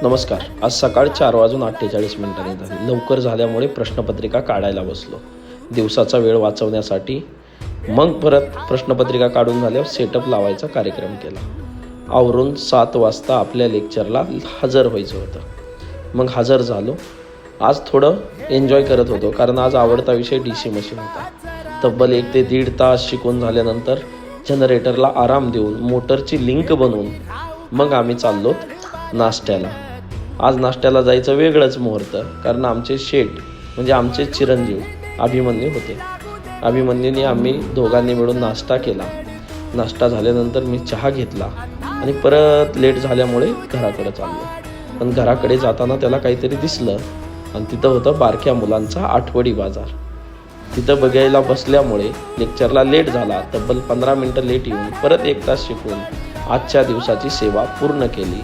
नमस्कार. आज सकाळ 4:48 झाली. लवकर झाल्यामुळे प्रश्नपत्रिका काढायला बसलो. दिवसाचा वेळ वाचवण्यासाठी. मग परत प्रश्नपत्रिका काढून झाल्यावर सेटअप लावायचा कार्यक्रम केला. आवरून 7 वाजता आपल्या लेक्चरला हजर व्हायचं होतं. मग हजर झालो. आज थोडं एन्जॉय करत होतो कारण आज आवडता विषय DC मशीन होता. तब्बल 1 ते 1.5 तास शिकून झाल्यानंतर जनरेटरला आराम देऊन मोटरची लिंक बनवून मग आम्ही चाललो नाश्त्याला. आज नाश्त्याला जायचं वेगळंच मुहूर्त कारण आमचे शेठ म्हणजे आमचे चिरंजीव अभिमन्यू होते. अभिमन्यूने आम्ही दोघांनी मिळून नाश्ता केला. नाश्ता झाल्यानंतर मी चहा घेतला आणि परत लेट झाल्यामुळे घराकडे चाललो. पण घराकडे जाताना त्याला काहीतरी दिसलं आणि तिथं होतं बारक्या मुलांचा आठवडी बाजार. तिथं बघायला बसल्यामुळे लेक्चरला लेट झाला. तब्बल 15 मिनटं लेट येऊन परत 1 तास शिकून आजच्या दिवसाची सेवा पूर्ण केली.